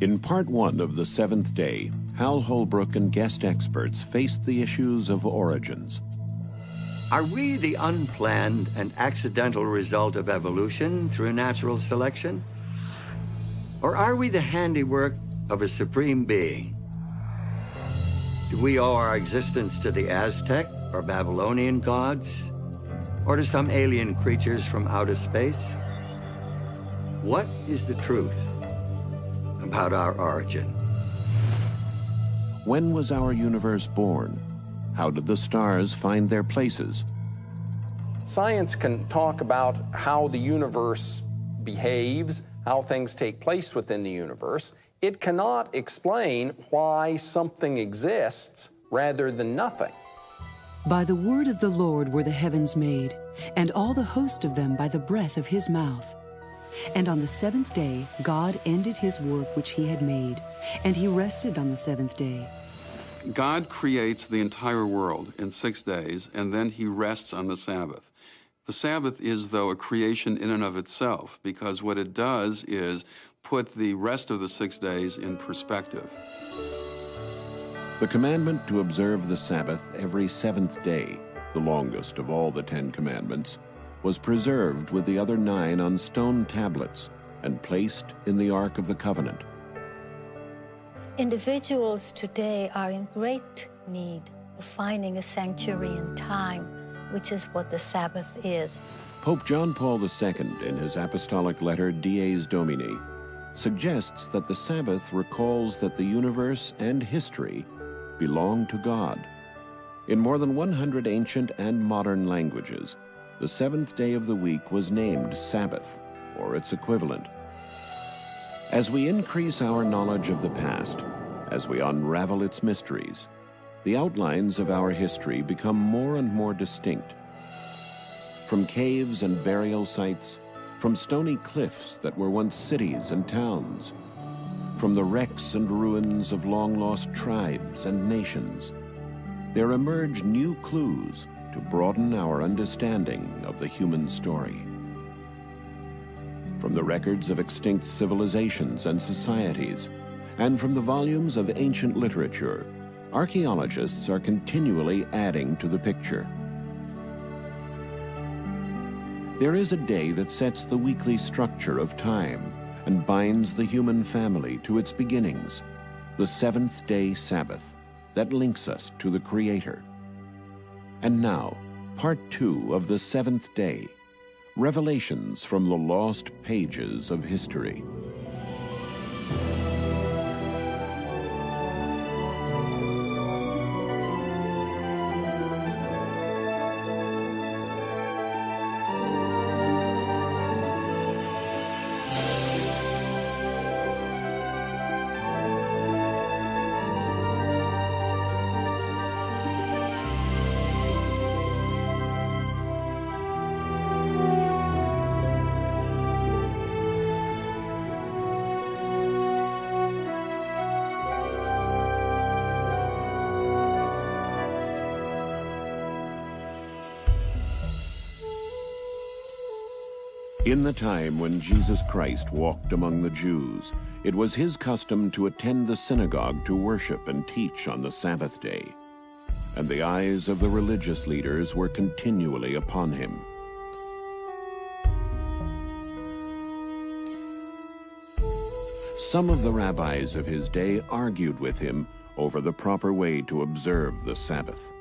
In part one of The Seventh Day, Hal Holbrook and guest experts faced the issues of origins. Are we the unplanned and accidental result of evolution through natural selection? Or are we the handiwork of a supreme being? Do we owe our existence to the Aztec or Babylonian gods? Or to some alien creatures from outer space? What is the truth about our origin? When was our universe born? How did the stars find their places? Science can talk about how the universe behaves, how things take place within the universe. It cannot explain why something exists rather than nothing. By the word of the Lord were the heavens made, and all the host of them by the breath of his mouth. And on the seventh day God ended his work which he had made, and he rested on the seventh day. God creates the entire world in 6 days, and then he rests on the Sabbath. The Sabbath is, though, a creation in and of itself, because what it does is put the rest of the 6 days in perspective. The commandment to observe the Sabbath every seventh day, the longest of all the 10 commandments, was preserved with the other 9 on stone tablets and placed in the Ark of the Covenant. Individuals today are in great need of finding a sanctuary in time, which is what the Sabbath is. Pope John Paul II, in his apostolic letter Dies Domini, suggests that the Sabbath recalls that the universe and history belong to God. In more than 100 ancient and modern languages, the seventh day of the week was named Sabbath, or its equivalent. As we increase our knowledge of the past, as we unravel its mysteries, the outlines of our history become more and more distinct. From caves and burial sites, from stony cliffs that were once cities and towns, from the wrecks and ruins of long-lost tribes and nations, there emerge new clues to broaden our understanding of the human story. From the records of extinct civilizations and societies, and from the volumes of ancient literature, archaeologists are continually adding to the picture. There is a day that sets the weekly structure of time and binds the human family to its beginnings, the seventh-day Sabbath that links us to the Creator. And now, part 2 of the seventh day, revelations from the lost pages of history. In the time when Jesus Christ walked among the Jews, it was his custom to attend the synagogue to worship and teach on the Sabbath day. And the eyes of the religious leaders were continually upon him. Some of the rabbis of his day argued with him over the proper way to observe the Sabbath.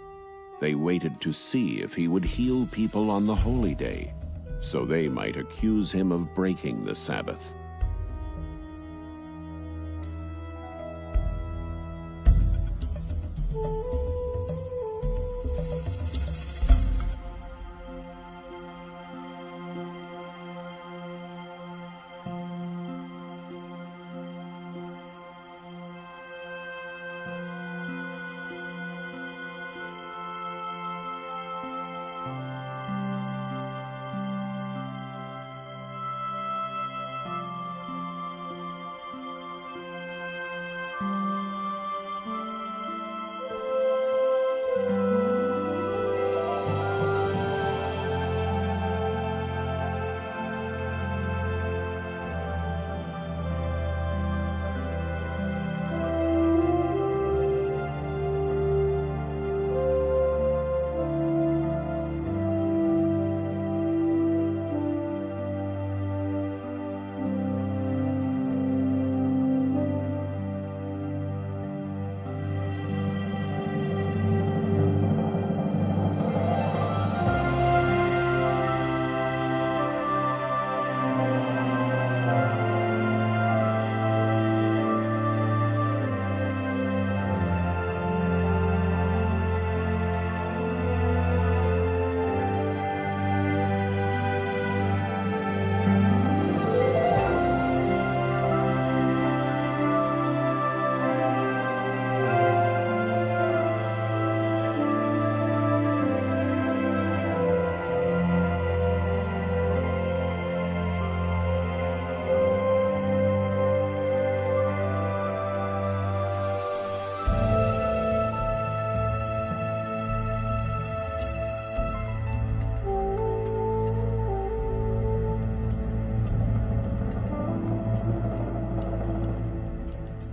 They waited to see if he would heal people on the holy day, so they might accuse him of breaking the Sabbath.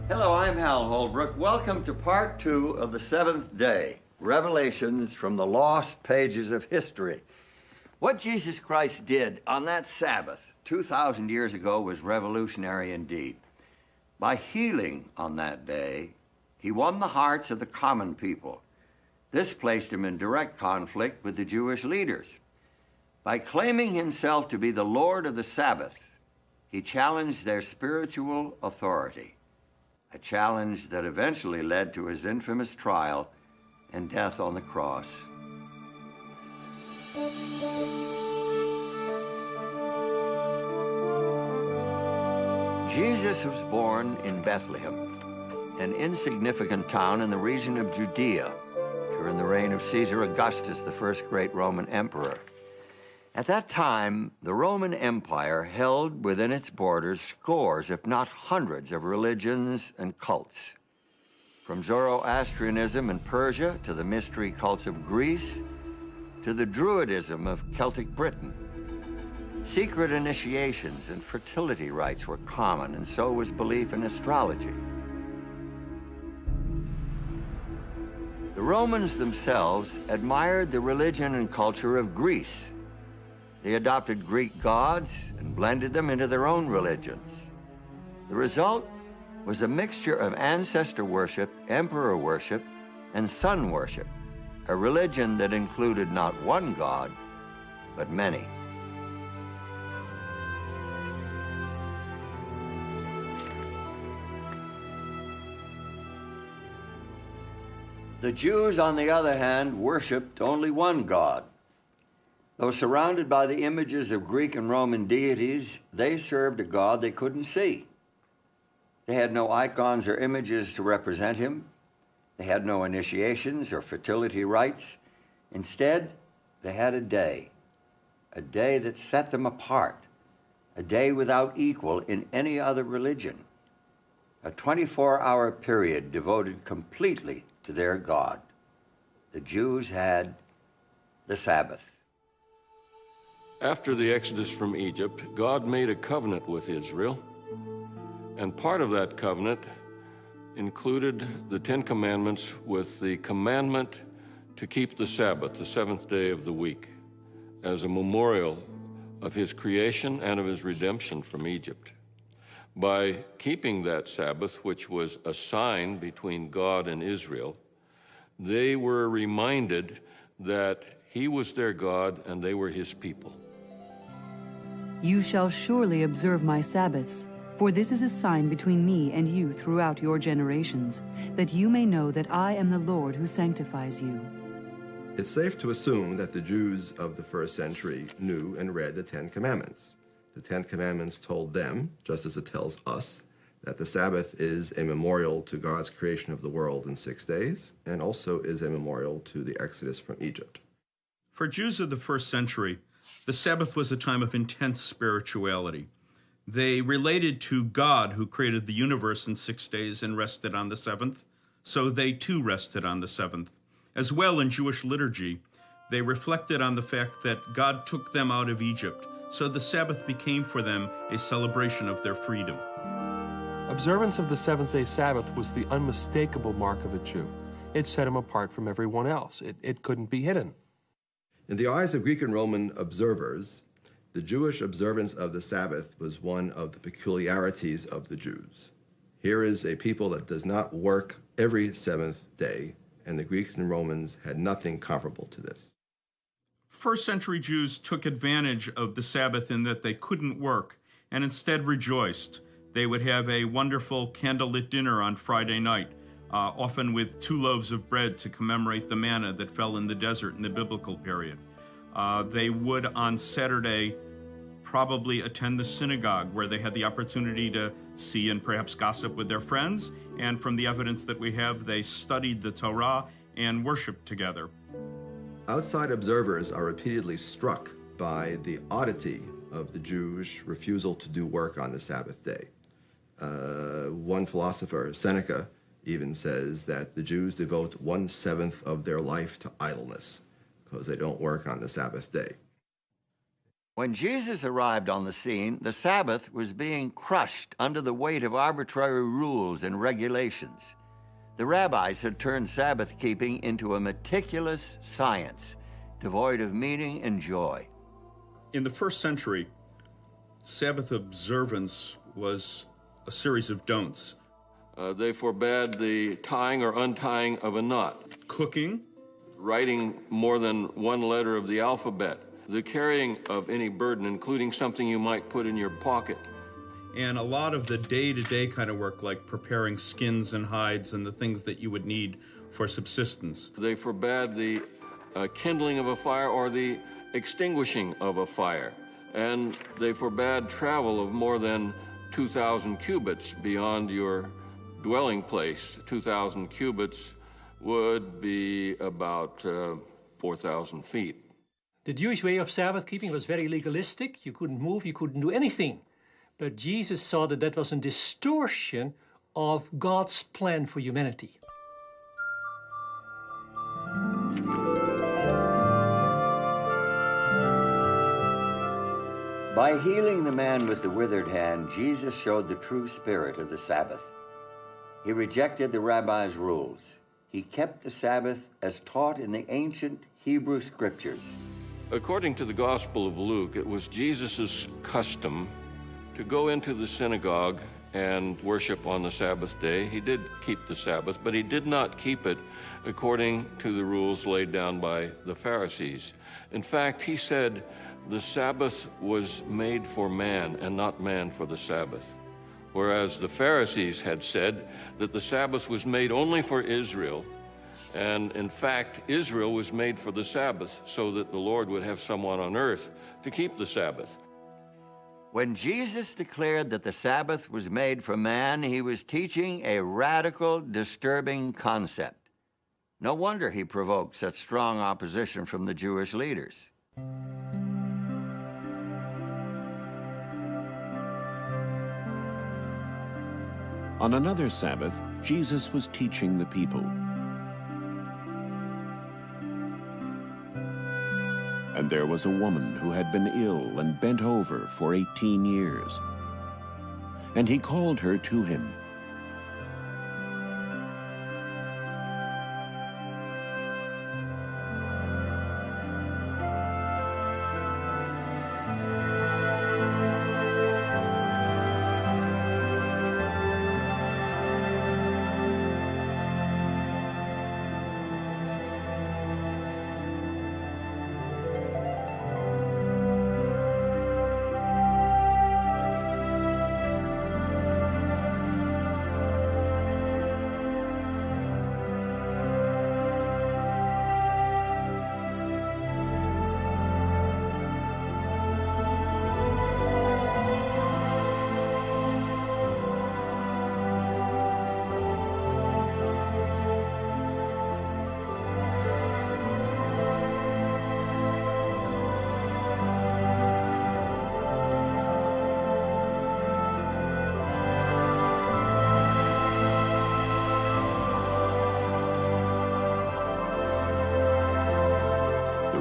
Hello, I'm Hal Holbrook. Welcome to part 2 of the 7th day, Revelations from the Lost Pages of History. What Jesus Christ did on that Sabbath 2,000 years ago was revolutionary indeed. By healing on that day, he won the hearts of the common people. This placed him in direct conflict with the Jewish leaders. By claiming himself to be the Lord of the Sabbath, he challenged their spiritual authority, a challenge that eventually led to his infamous trial and death on the cross. Jesus was born in Bethlehem, an insignificant town in the region of Judea during the reign of Caesar Augustus, the first great Roman emperor. At that time, the Roman Empire held within its borders scores, if not hundreds, of religions and cults. From Zoroastrianism in Persia to the mystery cults of Greece to the Druidism of Celtic Britain. Secret initiations and fertility rites were common, and so was belief in astrology. The Romans themselves admired the religion and culture of Greece. They adopted Greek gods and blended them into their own religions. The result was a mixture of ancestor worship, emperor worship, and sun worship, a religion that included not one god, but many. The Jews, on the other hand, worshipped only one God. Though surrounded by the images of Greek and Roman deities, they served a God they couldn't see. They had no icons or images to represent him. They had no initiations or fertility rites. Instead, they had a day that set them apart, a day without equal in any other religion, a 24-hour period devoted completely to their God. The Jews had the Sabbath. After the Exodus from Egypt, God made a covenant with Israel, and part of that covenant included the 10 Commandments with the commandment to keep the Sabbath, the 7th day of the week, as a memorial of his creation and of his redemption from Egypt. By keeping that Sabbath, which was a sign between God and Israel, they were reminded that he was their God and they were his people. You shall surely observe my Sabbaths, for this is a sign between me and you throughout your generations, that you may know that I am the Lord who sanctifies you. It's safe to assume that the Jews of the first century knew and read the 10 Commandments. The 10 Commandments told them, just as it tells us, that the Sabbath is a memorial to God's creation of the world in 6 days, and also is a memorial to the Exodus from Egypt. For Jews of the first century, the Sabbath was a time of intense spirituality. They related to God, who created the universe in 6 days and rested on the 7th, so they too rested on the 7th. As well, in Jewish liturgy, they reflected on the fact that God took them out of Egypt, so the Sabbath became for them a celebration of their freedom. Observance of the seventh-day Sabbath was the unmistakable mark of a Jew. It set him apart from everyone else. It couldn't be hidden. In the eyes of Greek and Roman observers, the Jewish observance of the Sabbath was one of the peculiarities of the Jews. Here is a people that does not work every seventh day, and the Greeks and Romans had nothing comparable to this. First century Jews took advantage of the Sabbath in that they couldn't work and instead rejoiced. They would have a wonderful candlelit dinner on Friday night, often with 2 loaves of bread to commemorate the manna that fell in the desert in the biblical period. They would, on Saturday, probably attend the synagogue, where they had the opportunity to see and perhaps gossip with their friends. And from the evidence that we have, they studied the Torah and worshiped together. Outside observers are repeatedly struck by the oddity of the Jewish refusal to do work on the Sabbath day. One philosopher, Seneca, even says that the Jews devote 1/7 of their life to idleness because they don't work on the Sabbath day. When Jesus arrived on the scene, the Sabbath was being crushed under the weight of arbitrary rules and regulations. The rabbis had turned Sabbath keeping into a meticulous science, devoid of meaning and joy. In the first century, Sabbath observance was a series of don'ts. They forbade the tying or untying of a knot, Cooking, writing more than one letter of the alphabet, the carrying of any burden, including something you might put in your pocket. and a lot of the day-to-day kind of work, like preparing skins and hides and the things that you would need for subsistence. They forbade the kindling of a fire or the extinguishing of a fire. And they forbade travel of more than 2,000 cubits beyond your dwelling place. 2,000 cubits would be about 4,000 feet. The Jewish way of Sabbath keeping was very legalistic. You couldn't move, you couldn't do anything. But Jesus saw that that was a distortion of God's plan for humanity. By healing the man with the withered hand, Jesus showed the true spirit of the Sabbath. He rejected the rabbis' rules. He kept the Sabbath as taught in the ancient Hebrew scriptures. According to the Gospel of Luke, it was Jesus' custom to go into the synagogue and worship on the Sabbath day. He did keep the Sabbath, but he did not keep it according to the rules laid down by the Pharisees. In fact, he said, the Sabbath was made for man and not man for the Sabbath. Whereas the Pharisees had said that the Sabbath was made only for Israel, and in fact, Israel was made for the Sabbath so that the Lord would have someone on earth to keep the Sabbath. When Jesus declared that the Sabbath was made for man, he was teaching a radical, disturbing concept. No wonder he provoked such strong opposition from the Jewish leaders. On another Sabbath, Jesus was teaching the people. And there was a woman who had been ill and bent over for 18 years. And he called her to him.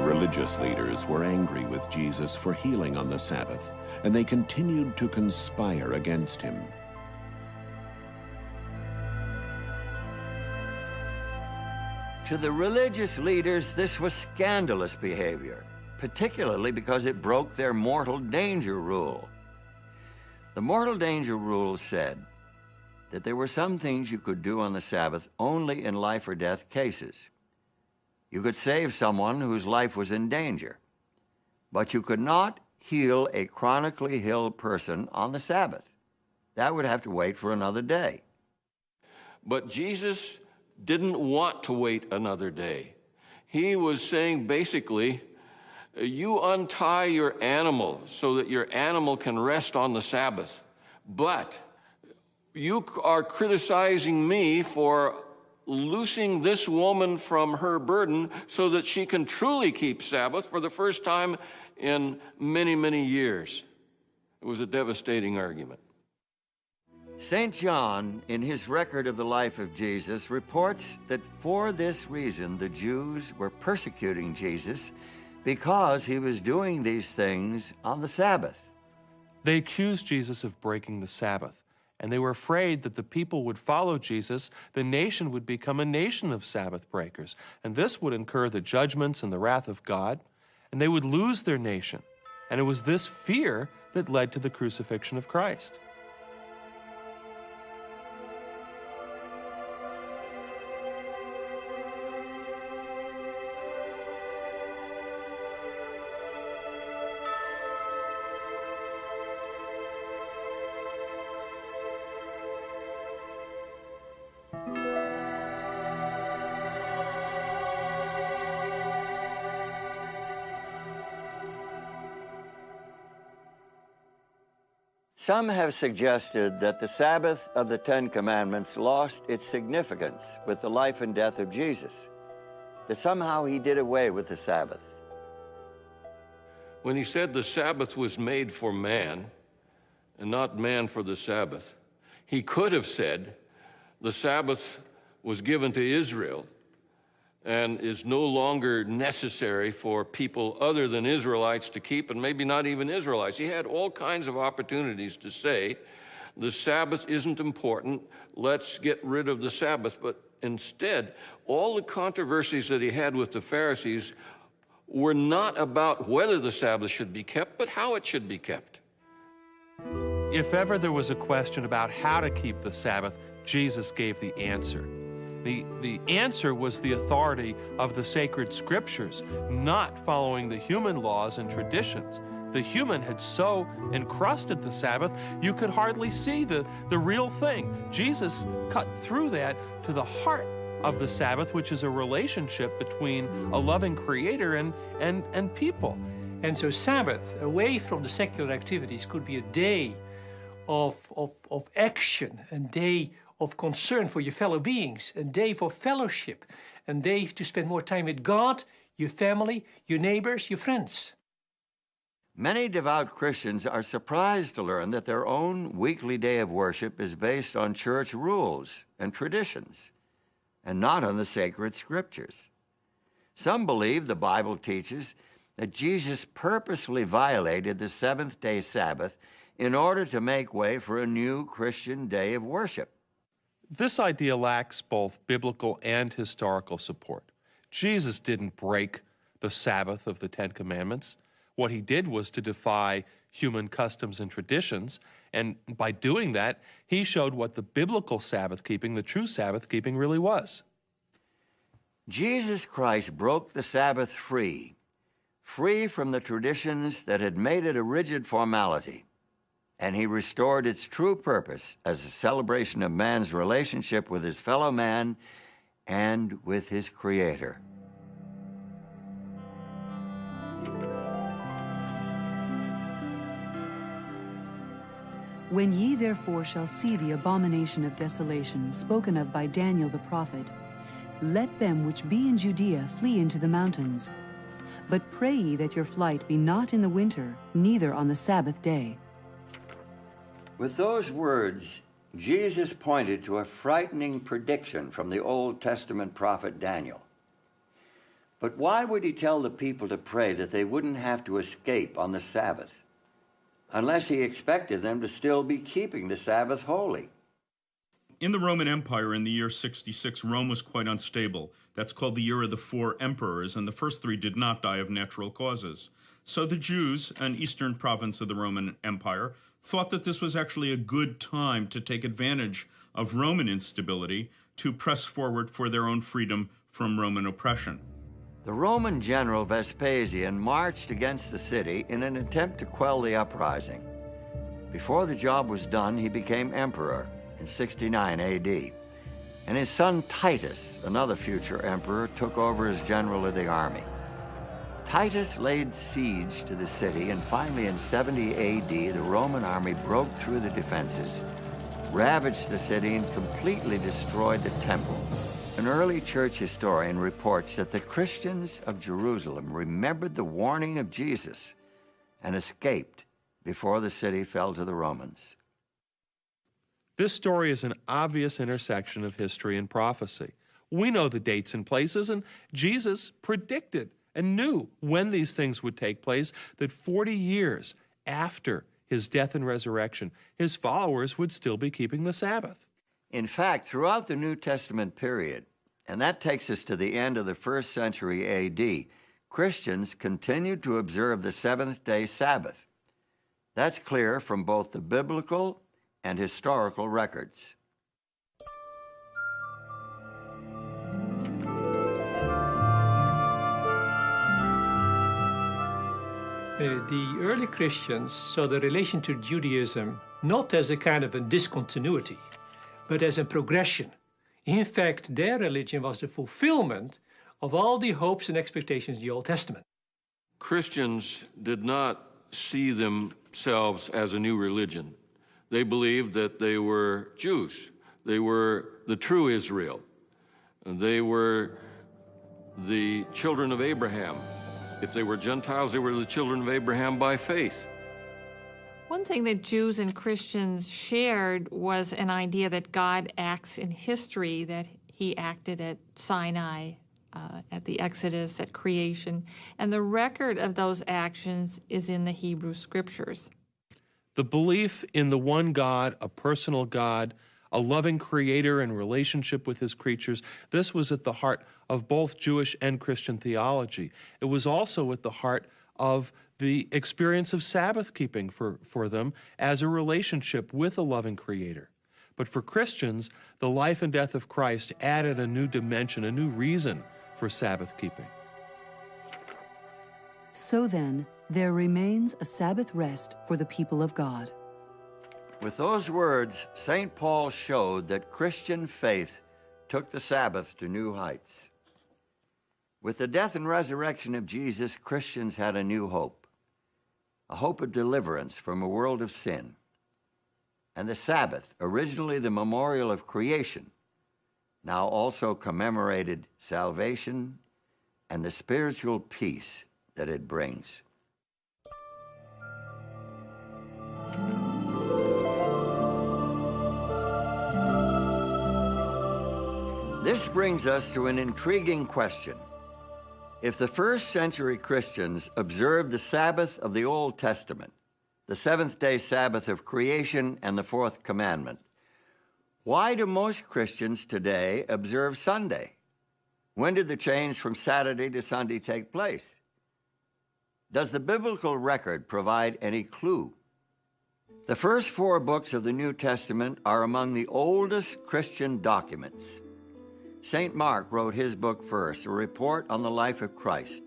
Religious leaders were angry with Jesus for healing on the Sabbath, and they continued to conspire against him. To the religious leaders, this was scandalous behavior, particularly because it broke their mortal danger rule. The mortal danger rule said that there were some things you could do on the Sabbath only in life or death cases. You could save someone whose life was in danger, but you could not heal a chronically ill person on the Sabbath. That would have to wait for another day. But Jesus didn't want to wait another day. He was saying basically, you untie your animal so that your animal can rest on the Sabbath, but you are criticizing me for loosing this woman from her burden so that she can truly keep Sabbath for the first time in many, many years. It was a devastating argument. St. John, in his record of the life of Jesus, reports that for this reason the Jews were persecuting Jesus because he was doing these things on the Sabbath. They accused Jesus of breaking the Sabbath, and they were afraid that the people would follow Jesus, the nation would become a nation of Sabbath breakers, and this would incur the judgments and the wrath of God, and they would lose their nation. And it was this fear that led to the crucifixion of Christ. Some have suggested that the Sabbath of the Ten Commandments lost its significance with the life and death of Jesus, that somehow he did away with the Sabbath. When he said the Sabbath was made for man and not man for the Sabbath, he could have said the Sabbath was given to Israel and is no longer necessary for people other than Israelites to keep, and maybe not even Israelites. He had all kinds of opportunities to say, the Sabbath isn't important, let's get rid of the Sabbath. But instead, all the controversies that he had with the Pharisees were not about whether the Sabbath should be kept, but how it should be kept. If ever there was a question about how to keep the Sabbath, Jesus gave the answer. The answer was the authority of the sacred scriptures, not following the human laws and traditions. The human had so encrusted the Sabbath, you could hardly see the real thing. Jesus cut through that to the heart of the Sabbath, which is a relationship between a loving creator and people. And so Sabbath, away from the secular activities, could be a day of action, a day of concern for your fellow beings, a day for fellowship, a day to spend more time with God, your family, your neighbors, your friends. Many devout Christians are surprised to learn that their own weekly day of worship is based on church rules and traditions, and not on the sacred scriptures. Some believe the Bible teaches that Jesus purposely violated the seventh-day Sabbath in order to make way for a new Christian day of worship. This idea lacks both biblical and historical support. Jesus didn't break the Sabbath of the Ten Commandments. What he did was to defy human customs and traditions, and by doing that, he showed what the biblical Sabbath keeping, the true Sabbath keeping, really was. Jesus Christ broke the Sabbath free from the traditions that had made it a rigid formality, and he restored its true purpose as a celebration of man's relationship with his fellow man and with his Creator. When ye therefore shall see the abomination of desolation spoken of by Daniel the prophet, let them which be in Judea flee into the mountains. But pray ye that your flight be not in the winter, neither on the Sabbath day. With those words, Jesus pointed to a frightening prediction from the Old Testament prophet Daniel. But why would he tell the people to pray that they wouldn't have to escape on the Sabbath, unless he expected them to still be keeping the Sabbath holy? In the Roman Empire in the year 66, Rome was quite unstable. That's called the year of the 4 emperors, and the first 3 did not die of natural causes. So the Jews, an eastern province of the Roman Empire, thought that this was actually a good time to take advantage of Roman instability to press forward for their own freedom from Roman oppression. The Roman general Vespasian marched against the city in an attempt to quell the uprising. Before the job was done, he became emperor in 69 AD, and his son Titus, another future emperor, took over as general of the army. Titus laid siege to the city, and finally in 70 AD, the Roman army broke through the defenses, ravaged the city, and completely destroyed the temple. An early church historian reports that the Christians of Jerusalem remembered the warning of Jesus and escaped before the city fell to the Romans. This story is an obvious intersection of history and prophecy. We know the dates and places, and Jesus predicted and knew when these things would take place, that 40 years after his death and resurrection, his followers would still be keeping the Sabbath. In fact, throughout the New Testament period, and that takes us to the end of the 1st century AD, Christians continued to observe the seventh-day Sabbath. That's clear from both the biblical and historical records. The early Christians saw the relation to Judaism not as a kind of a discontinuity, but as a progression. In fact, their religion was the fulfillment of all the hopes and expectations in the Old Testament. Christians did not see themselves as a new religion. They believed that they were Jews. They were the true Israel. They were the children of Abraham. If they were Gentiles, they were the children of Abraham by faith. One thing that Jews and Christians shared was an idea that God acts in history, that he acted at Sinai, at the Exodus, at creation, and the record of those actions is in the Hebrew Scriptures. The belief in the one God, a personal God, a loving creator in relationship with his creatures, this was at the heart of both Jewish and Christian theology. It was also at the heart of the experience of Sabbath keeping for them as a relationship with a loving creator. But for Christians, the life and death of Christ added a new dimension, a new reason for Sabbath keeping. So then, there remains a Sabbath rest for the people of God. With those words, St. Paul showed that Christian faith took the Sabbath to new heights. With the death and resurrection of Jesus, Christians had a new hope, a hope of deliverance from a world of sin. And the Sabbath, originally the memorial of creation, now also commemorated salvation and the spiritual peace that it brings. This brings us to an intriguing question. If the 1st century Christians observed the Sabbath of the Old Testament, the seventh-day Sabbath of creation and the 4th commandment, why do most Christians today observe Sunday? When did the change from Saturday to Sunday take place? Does the biblical record provide any clue? The first 4 books of the New Testament are among the oldest Christian documents. St. Mark wrote his book first, a report on the life of Christ.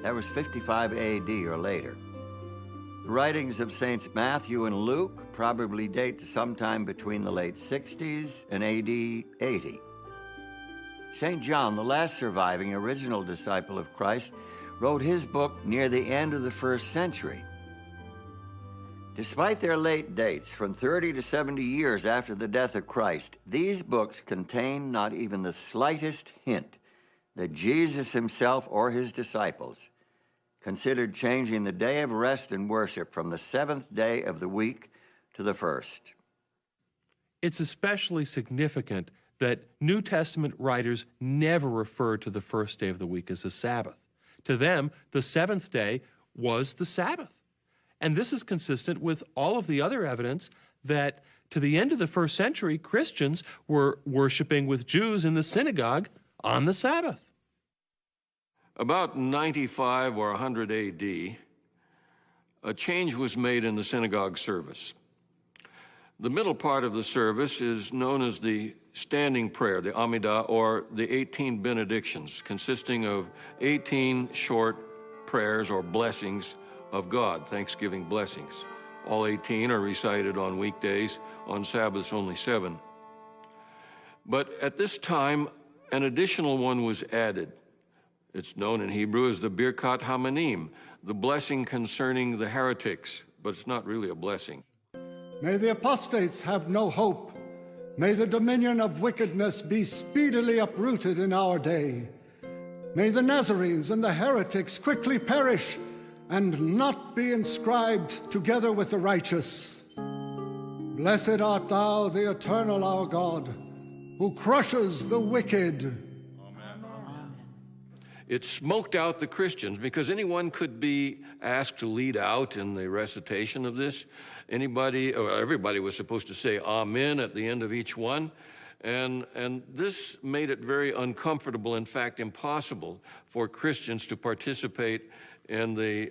That was 55 AD or later. The writings of Saints Matthew and Luke probably date to sometime between the late 60s and AD 80. St. John, the last surviving original disciple of Christ, wrote his book near the end of the 1st century. Despite their late dates, from 30 to 70 years after the death of Christ, these books contain not even the slightest hint that Jesus himself or his disciples considered changing the day of rest and worship from the 7th day of the week to the 1st. It's especially significant that New Testament writers never referred to the 1st day of the week as a Sabbath. To them, the 7th day was the Sabbath. And this is consistent with all of the other evidence that to the end of the 1st century, Christians were worshiping with Jews in the synagogue on the Sabbath. About 95 or 100 AD, a change was made in the synagogue service. The middle part of the service is known as the standing prayer, the Amidah, or the 18 benedictions, consisting of 18 short prayers or blessings of God, Thanksgiving blessings. All 18 are recited on weekdays, on Sabbaths only 7. But at this time, an additional one was added. It's known in Hebrew as the Birkat Hamanim, the blessing concerning the heretics, but it's not really a blessing. May the apostates have no hope. May the dominion of wickedness be speedily uprooted in our day. May the Nazarenes and the heretics quickly perish and not be inscribed together with the righteous. Blessed art thou, the eternal our God, who crushes the wicked. It smoked out the Christians because anyone could be asked to lead out in the recitation of this. Anybody, or everybody was supposed to say amen at the end of each one. And this made it very uncomfortable, in fact, impossible for Christians to participate in the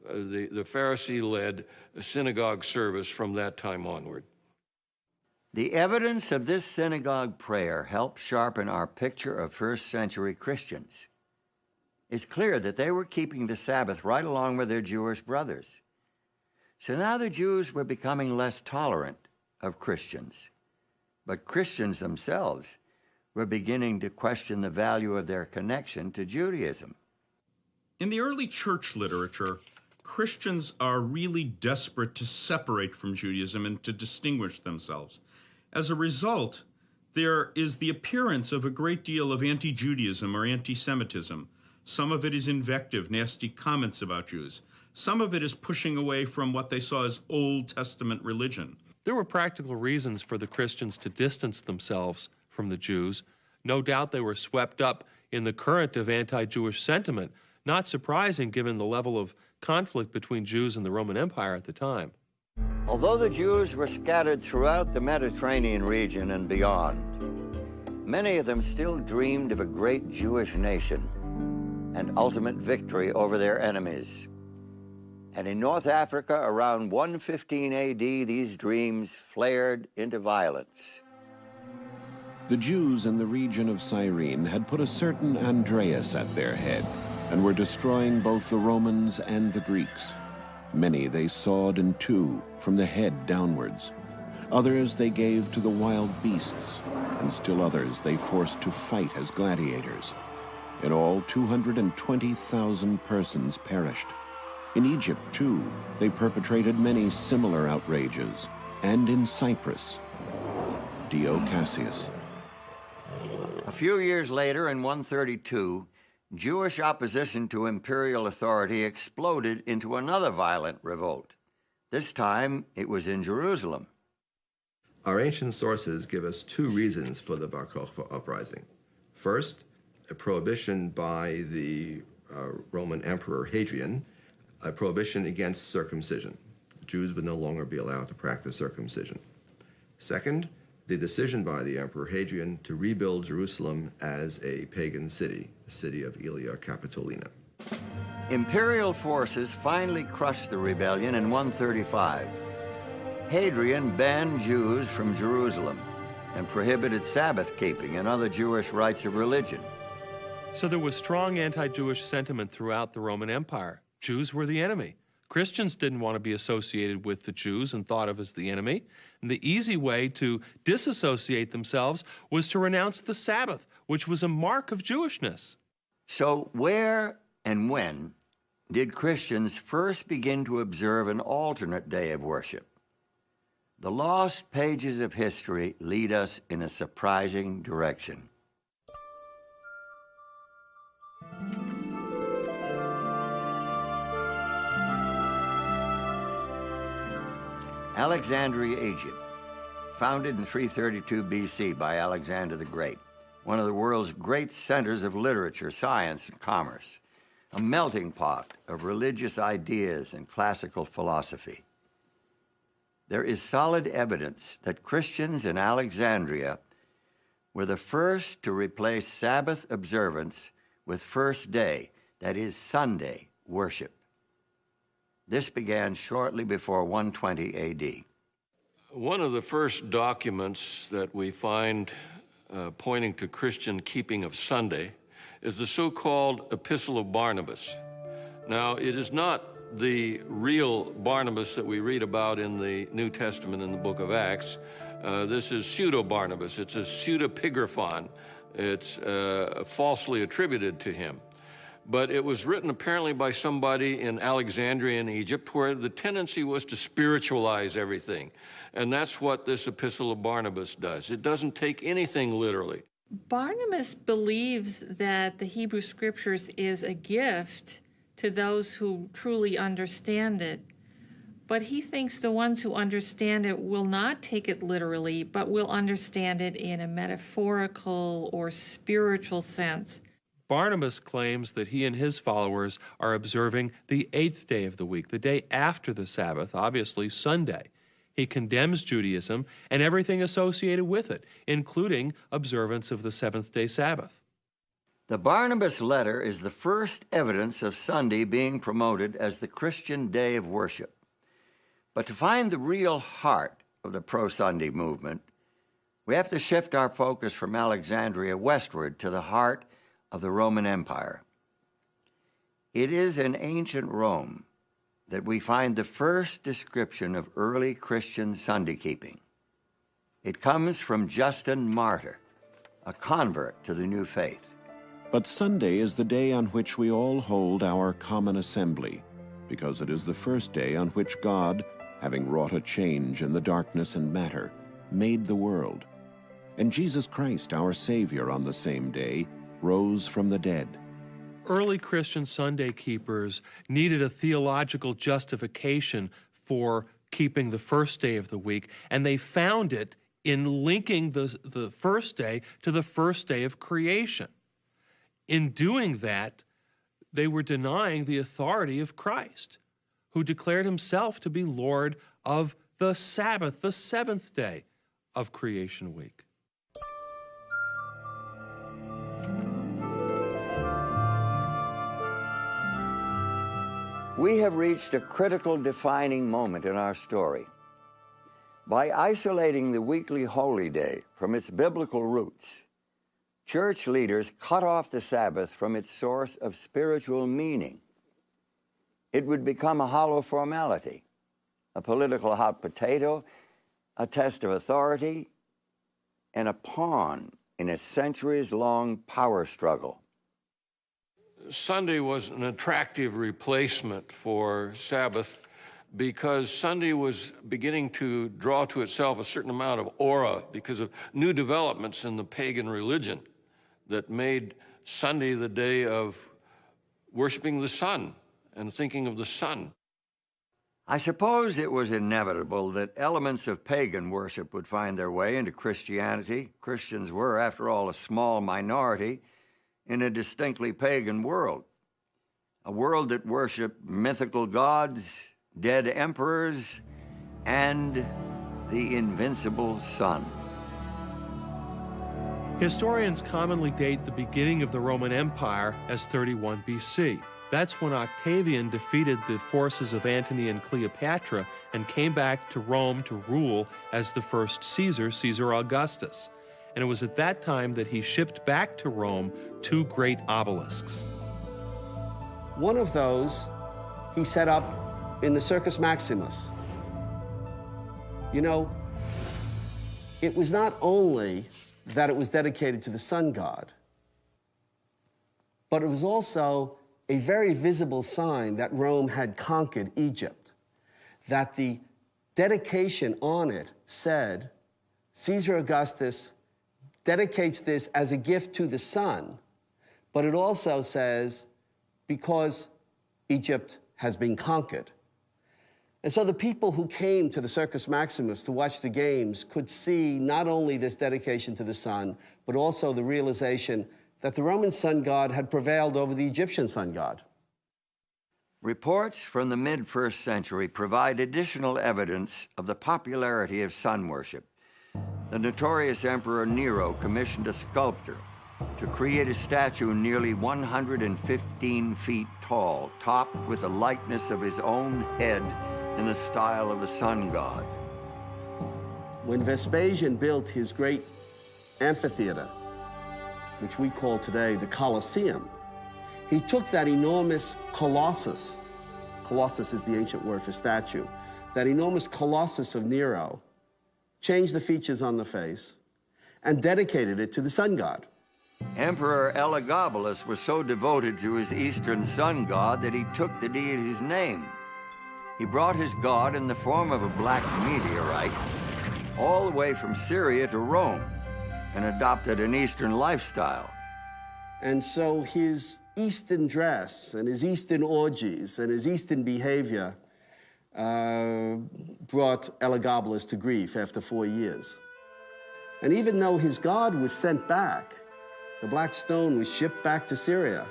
Pharisee-led synagogue service from that time onward. The evidence of this synagogue prayer helped sharpen our picture of first-century Christians. It's clear that they were keeping the Sabbath right along with their Jewish brothers. So now the Jews were becoming less tolerant of Christians. But Christians themselves were beginning to question the value of their connection to Judaism. In the early church literature, Christians are really desperate to separate from Judaism and to distinguish themselves. As a result, there is the appearance of a great deal of anti-Judaism or anti-Semitism. Some of it is invective, nasty comments about Jews. Some of it is pushing away from what they saw as Old Testament religion. There were practical reasons for the Christians to distance themselves from the Jews. No doubt they were swept up in the current of anti-Jewish sentiment, not surprising given the level of conflict between Jews and the Roman Empire at the time. Although the Jews were scattered throughout the Mediterranean region and beyond, many of them still dreamed of a great Jewish nation and ultimate victory over their enemies. And in North Africa, around 115 AD, these dreams flared into violence. The Jews in the region of Cyrene had put a certain Andreas at their head and were destroying both the Romans and the Greeks. Many they sawed in two from the head downwards. Others they gave to the wild beasts, and still others they forced to fight as gladiators. In all, 220,000 persons perished. In Egypt, too, they perpetrated many similar outrages, and in Cyprus. Dio Cassius. A few years later, in 132, Jewish opposition to imperial authority exploded into another violent revolt. This time, it was in Jerusalem. Our ancient sources give us two reasons for the Bar Kokhba uprising. First, a prohibition by the Roman Emperor Hadrian, a prohibition against circumcision. Jews would no longer be allowed to practice circumcision. Second, the decision by the Emperor Hadrian to rebuild Jerusalem as a pagan city, the city of Aelia Capitolina. Imperial forces finally crushed the rebellion in 135. Hadrian banned Jews from Jerusalem and prohibited Sabbath keeping and other Jewish rites of religion. So there was strong anti-Jewish sentiment throughout the Roman Empire. Jews were the enemy. Christians didn't want to be associated with the Jews and thought of as the enemy. And the easy way to disassociate themselves was to renounce the Sabbath, which was a mark of Jewishness. So where and when did Christians first begin to observe an alternate day of worship? The lost pages of history lead us in a surprising direction. Alexandria, Egypt, founded in 332 BC by Alexander the Great, one of the world's great centers of literature, science, and commerce, a melting pot of religious ideas and classical philosophy. There is solid evidence that Christians in Alexandria were the first to replace Sabbath observance with first day, that is, Sunday, worship. This began shortly before 120 AD. One of the first documents that we find pointing to Christian keeping of Sunday is the so-called Epistle of Barnabas. Now, it is not the real Barnabas that we read about in the New Testament in the book of Acts. This is pseudo-Barnabas. It's a pseudepigraphon. It's falsely attributed to him. But it was written apparently by somebody in Alexandria in Egypt, where the tendency was to spiritualize everything. And that's what this Epistle of Barnabas does. It doesn't take anything literally. Barnabas believes that the Hebrew Scriptures is a gift to those who truly understand it. But he thinks the ones who understand it will not take it literally, but will understand it in a metaphorical or spiritual sense. Barnabas claims that he and his followers are observing the 8th day of the week, the day after the Sabbath, obviously Sunday. He condemns Judaism and everything associated with it, including observance of the seventh-day Sabbath. The Barnabas letter is the first evidence of Sunday being promoted as the Christian day of worship. But to find the real heart of the pro-Sunday movement, we have to shift our focus from Alexandria westward to the heart of the Roman Empire. It is in ancient Rome that we find the first description of early Christian Sunday keeping. It comes from Justin Martyr, a convert to the new faith. But Sunday is the day on which we all hold our common assembly, because it is the first day on which God, having wrought a change in the darkness and matter, made the world. And Jesus Christ, our Savior, on the same day, rose from the dead. Early Christian Sunday keepers needed a theological justification for keeping the first day of the week, and they found it in linking the first day to the first day of creation. In doing that, they were denying the authority of Christ, who declared himself to be Lord of the Sabbath, the seventh day of creation week. We have reached a critical defining moment in our story. By isolating the weekly holy day from its biblical roots, church leaders cut off the Sabbath from its source of spiritual meaning. It would become a hollow formality, a political hot potato, a test of authority, and a pawn in a centuries-long power struggle. Sunday was an attractive replacement for Sabbath because Sunday was beginning to draw to itself a certain amount of aura because of new developments in the pagan religion that made Sunday the day of worshiping the sun and thinking of the sun. I suppose it was inevitable that elements of pagan worship would find their way into Christianity. Christians were, after all, a small minority in a distinctly pagan world, a world that worshiped mythical gods, dead emperors, and the invincible sun. Historians commonly date the beginning of the Roman Empire as 31 BC. That's when Octavian defeated the forces of Antony and Cleopatra and came back to Rome to rule as the first Caesar, Caesar Augustus. And it was at that time that he shipped back to Rome 2 great obelisks. One of those he set up in the Circus Maximus. You know, it was not only that it was dedicated to the sun god, but it was also a very visible sign that Rome had conquered Egypt, that the dedication on it said, Caesar Augustus dedicates this as a gift to the sun, but it also says, because Egypt has been conquered. And so the people who came to the Circus Maximus to watch the games could see not only this dedication to the sun, but also the realization that the Roman sun god had prevailed over the Egyptian sun god. Reports from the mid-1st century provide additional evidence of the popularity of sun worship. The notorious Emperor Nero commissioned a sculptor to create a statue nearly 115 feet tall, topped with a likeness of his own head in the style of the sun god. When Vespasian built his great amphitheater, which we call today the Colosseum, he took that enormous colossus is the ancient word for statue, that enormous colossus of Nero, changed the features on the face, and dedicated it to the sun god. Emperor Elagabalus was so devoted to his eastern sun god that he took the deity's name. He brought his god in the form of a black meteorite all the way from Syria to Rome and adopted an Eastern lifestyle. And so his Eastern dress and his Eastern orgies and his Eastern behavior brought Elagabalus to grief after 4 years. And even though his god was sent back, The black stone was shipped back to Syria.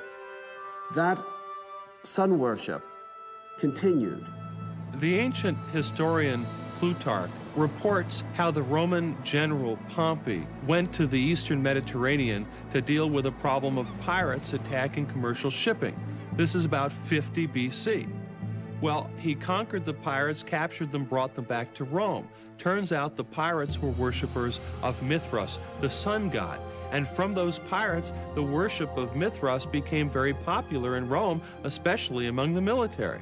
That sun worship continued. The ancient historian Plutarch reports how the Roman general Pompey went to the eastern Mediterranean to deal with a problem of pirates attacking commercial shipping. This is about 50 BC. Well, he conquered the pirates, captured them, brought them back to Rome. Turns out the pirates were worshippers of Mithras, the sun god. And from those pirates, the worship of Mithras became very popular in Rome, especially among the military.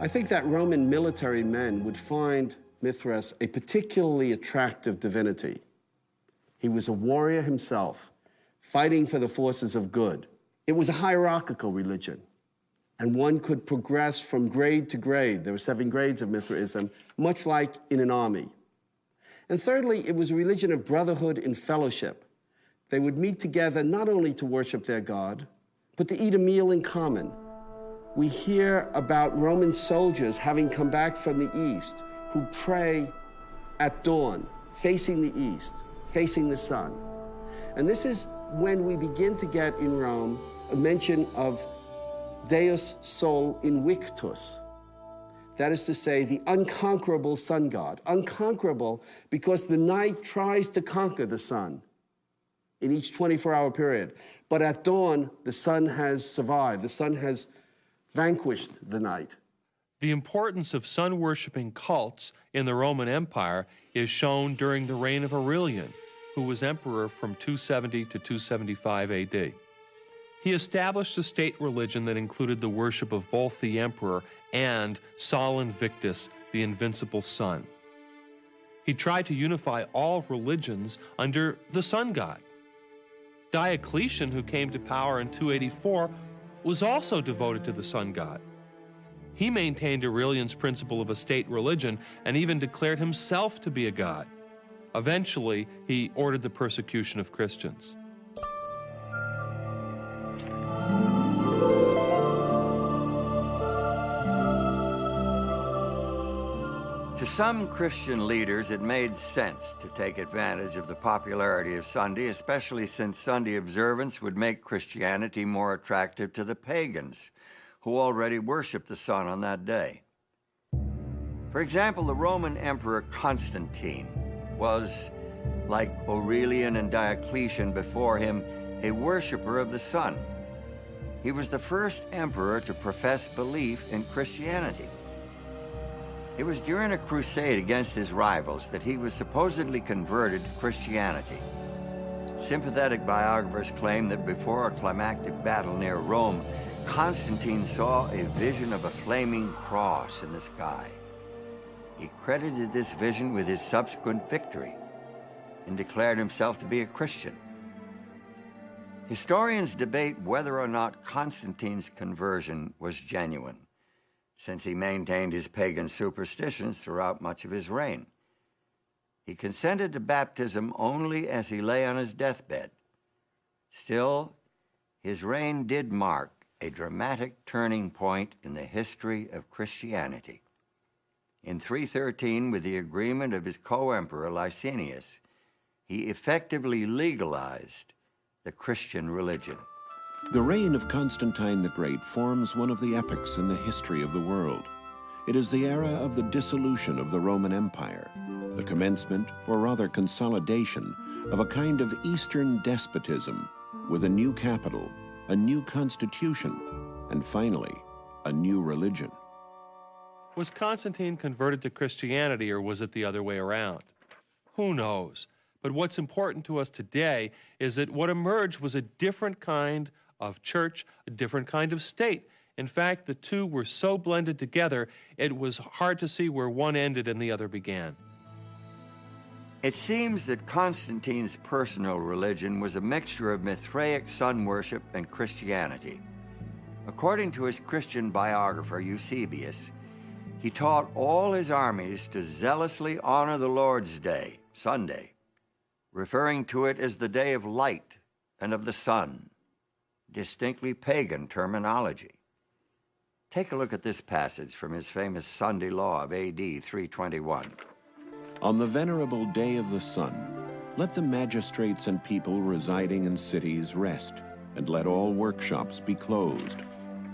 I think that Roman military men would find Mithras a particularly attractive divinity. He was a warrior himself, fighting for the forces of good. It was a hierarchical religion, and one could progress from grade to grade. There were 7 grades of Mithraism, much like in an army. And thirdly, it was a religion of brotherhood and fellowship. They would meet together not only to worship their God, but to eat a meal in common. We hear about Roman soldiers having come back from the east who pray at dawn, facing the east, facing the sun. And this is when we begin to get in Rome a mention of Deus Sol Invictus. That is to say, the unconquerable sun god. Unconquerable because the night tries to conquer the sun in each 24-hour period. But at dawn, the sun has survived. The sun has vanquished the night. The importance of sun-worshipping cults in the Roman Empire is shown during the reign of Aurelian, who was emperor from 270 to 275 AD. He established a state religion that included the worship of both the emperor and Sol Invictus, the invincible sun. He tried to unify all religions under the sun god. Diocletian, who came to power in 284, was also devoted to the sun god. He maintained Aurelian's principle of a state religion and even declared himself to be a god. Eventually, he ordered the persecution of Christians. To some Christian leaders, it made sense to take advantage of the popularity of Sunday, especially since Sunday observance would make Christianity more attractive to the pagans, who already worshiped the sun on that day. For example, the Roman Emperor Constantine was, like Aurelian and Diocletian before him, a worshiper of the sun. He was the first emperor to profess belief in Christianity. It was during a crusade against his rivals that he was supposedly converted to Christianity. Sympathetic biographers claim that before a climactic battle near Rome, Constantine saw a vision of a flaming cross in the sky. He credited this vision with his subsequent victory and declared himself to be a Christian. Historians debate whether or not Constantine's conversion was genuine, since he maintained his pagan superstitions throughout much of his reign. He consented to baptism only as he lay on his deathbed. Still, his reign did mark a dramatic turning point in the history of Christianity. In 313, with the agreement of his co-emperor Licinius, he effectively legalized the Christian religion. The reign of Constantine the Great forms one of the epochs in the history of the world. It is the era of the dissolution of the Roman Empire, the commencement, or rather consolidation, of a kind of Eastern despotism with a new capital, a new constitution, and finally, a new religion. Was Constantine converted to Christianity, or was it the other way around? Who knows? But what's important to us today is that what emerged was a different kind of church, a different kind of state. In fact, the two were so blended together, it was hard to see where one ended and the other began. It seems that Constantine's personal religion was a mixture of Mithraic sun worship and Christianity. According to his Christian biographer Eusebius, he taught all his armies to zealously honor the Lord's Day, Sunday, referring to it as the day of light and of the sun, distinctly pagan terminology. Take a look at this passage from his famous Sunday Law of AD 321. On the venerable day of the sun, Let the magistrates and people residing in cities rest, and let all workshops be closed.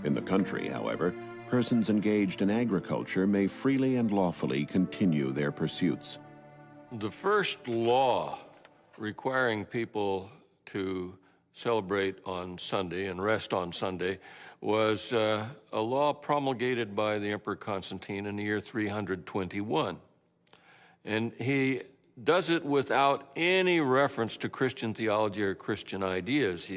In the country, however, persons engaged in agriculture may freely and lawfully continue their pursuits. The first law requiring people to celebrate on Sunday and rest on Sunday was a law promulgated by the Emperor Constantine in the year 321. And he does it without any reference to Christian theology or Christian ideas.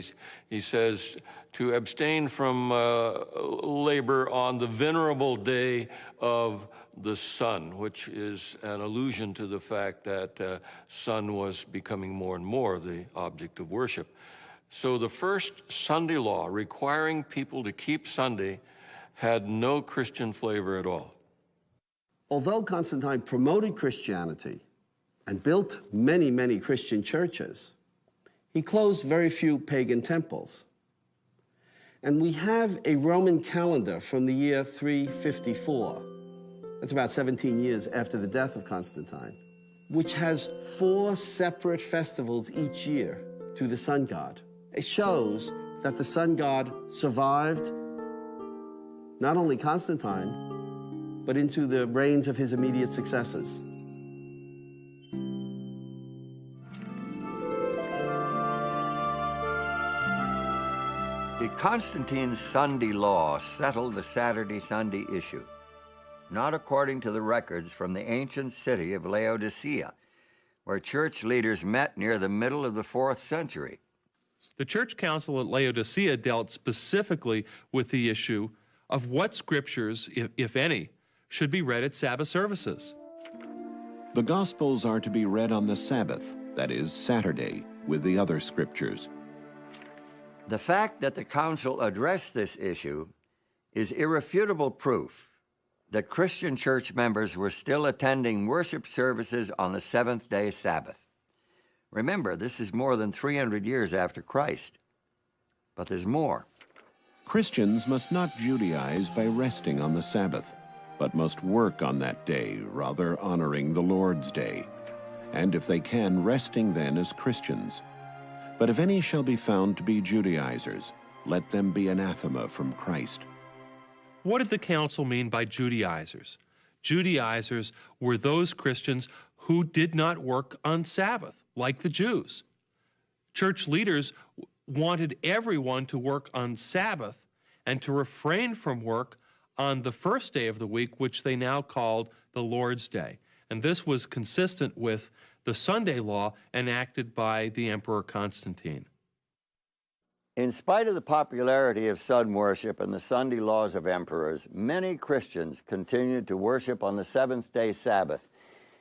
He says to abstain from labor on the venerable day of the sun, which is an allusion to the fact that sun was becoming more and more the object of worship. So the first Sunday law requiring people to keep Sunday had no Christian flavor at all. Although Constantine promoted Christianity and built many, many Christian churches, he closed very few pagan temples. And we have a Roman calendar from the year 354. That's about 17 years after the death of Constantine, which has 4 separate festivals each year to the sun god. It shows that the sun god survived not only Constantine, but into the reigns of his immediate successors. Did Constantine's Sunday law settle the Saturday-Sunday issue? Not according to the records from the ancient city of Laodicea, where church leaders met near the middle of the 4th century. The church council at Laodicea dealt specifically with the issue of what scriptures, if any, should be read at Sabbath services. The Gospels are to be read on the Sabbath, that is, Saturday, with the other scriptures. The fact that the council addressed this issue is irrefutable proof that Christian church members were still attending worship services on the 7th-day Sabbath. Remember, this is more than 300 years after Christ. But there's more. Christians must not Judaize by resting on the Sabbath, but must work on that day, rather honoring the Lord's Day, and if they can, resting then as Christians. But if any shall be found to be Judaizers, let them be anathema from Christ. What did the council mean by Judaizers? Judaizers were those Christians who did not work on Sabbath, like the Jews. Church leaders wanted everyone to work on Sabbath and to refrain from work on the first day of the week, which they now called the Lord's Day. And this was consistent with the Sunday law enacted by the Emperor Constantine. In spite of the popularity of sun worship and the Sunday laws of emperors, many Christians continued to worship on the 7th-day Sabbath.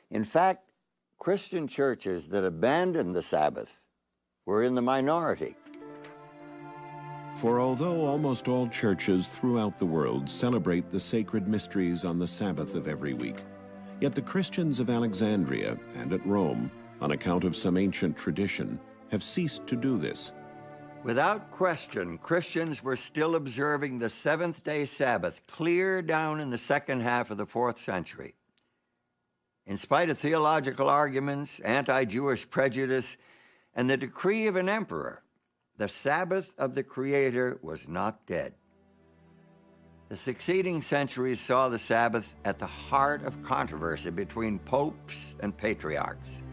In fact, Christian churches that abandoned the Sabbath were in the minority. For although almost all churches throughout the world celebrate the sacred mysteries on the Sabbath of every week, yet the Christians of Alexandria and at Rome, on account of some ancient tradition, have ceased to do this. Without question, Christians were still observing the 7th-day Sabbath clear down in the second half of the 4th century. In spite of theological arguments, anti-Jewish prejudice, and the decree of an emperor, the Sabbath of the Creator was not dead. The succeeding centuries saw the Sabbath at the heart of controversy between popes and patriarchs.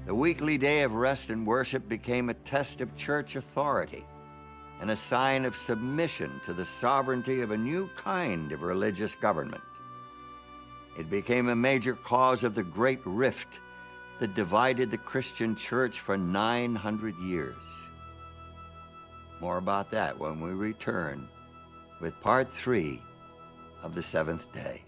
The weekly day of rest and worship became a test of church authority and a sign of submission to the sovereignty of a new kind of religious government. It became a major cause of the great rift that divided the Christian church for 900 years. More about that when we return with part 3 of the 7th day.